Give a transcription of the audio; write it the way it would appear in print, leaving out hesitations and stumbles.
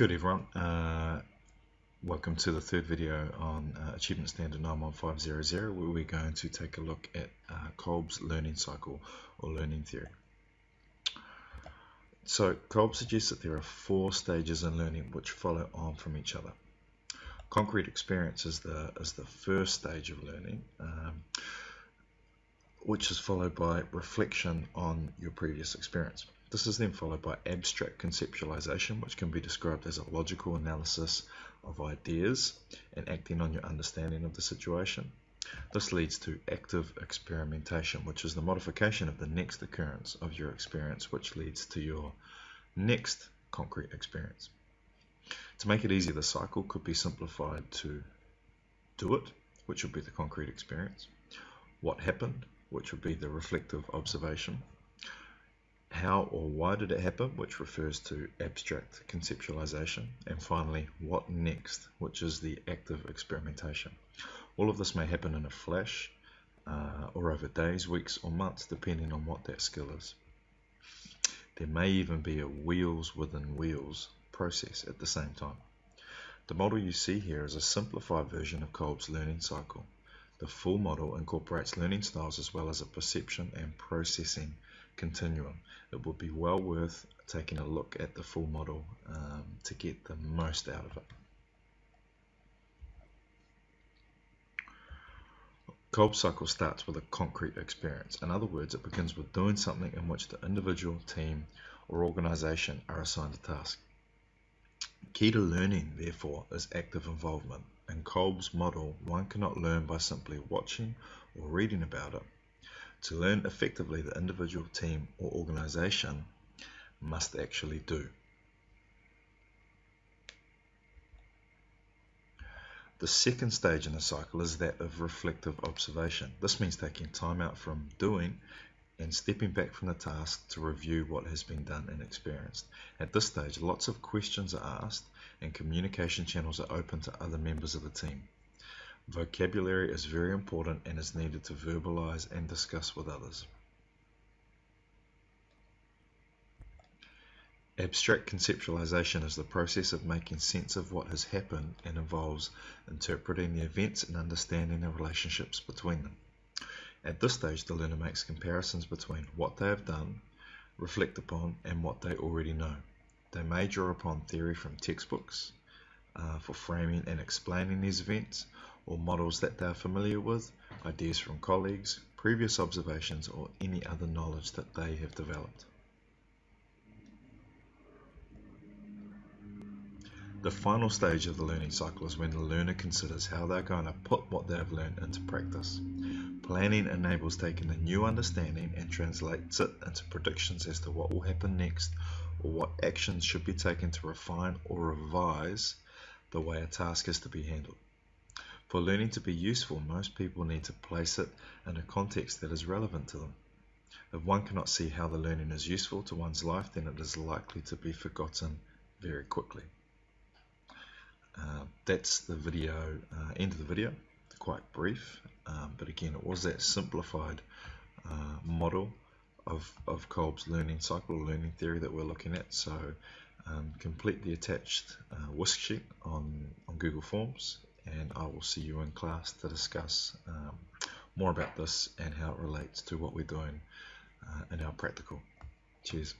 Kia ora everyone, welcome to the third video on Achievement Standard 91500, where we're going to take a look at Kolb's learning cycle or learning theory. So Kolb suggests that there are 4 stages in learning which follow on from each other. Concrete experience is the first stage of learning, which is followed by reflection on your previous experience. This is then followed by abstract conceptualization, which can be described as a logical analysis of ideas and acting on your understanding of the situation. This leads to active experimentation, which is the modification of the next occurrence of your experience, which leads to your next concrete experience. To make it easier, the cycle could be simplified to do it, which would be the concrete experience, what happened, which would be the reflective observation, how or why did it happen, which refers to abstract conceptualization, and finally, what next, which is the active experimentation. All of this may happen in a flash or over days, weeks, or months, depending on what that skill is. There may even be a wheels within wheels process at the same time. The model you see here is a simplified version of Kolb's learning cycle. The full model incorporates learning styles as well as a perception and processing continuum. It would be well worth taking a look at the full model to get the most out of it. Kolb's cycle starts with a concrete experience. In other words, it begins with doing something in which the individual, team, or organization are assigned a task. Key to learning, therefore, is active involvement. In Kolb's model, one cannot learn by simply watching or reading about it. To learn effectively, the individual, team, or organization must actually do. The second stage in the cycle is that of reflective observation. This means taking time out from doing and stepping back from the task to review what has been done and experienced. At this stage, lots of questions are asked and communication channels are open to other members of the team. Vocabulary is very important and is needed to verbalize and discuss with others. Abstract conceptualization is the process of making sense of what has happened and involves interpreting the events and understanding the relationships between them. At this stage, the learner makes comparisons between what they have done, reflect upon, and what they already know. They may draw upon theory from textbooks for framing and explaining these events, or models that they are familiar with, ideas from colleagues, previous observations, or any other knowledge that they have developed. The final stage of the learning cycle is when the learner considers how they're going to put what they have learned into practice. Planning enables taking a new understanding and translates it into predictions as to what will happen next, or what actions should be taken to refine or revise the way a task is to be handled. For learning to be useful, most people need to place it in a context that is relevant to them. If one cannot see how the learning is useful to one's life, then it is likely to be forgotten very quickly. That's the video, end of the video. Quite brief, but again, it was that simplified model of Kolb's learning cycle, learning theory that we're looking at. So complete the attached whisk sheet on Google Forms, and I will see you in class to discuss more about this and how it relates to what we're doing in our practical. Cheers.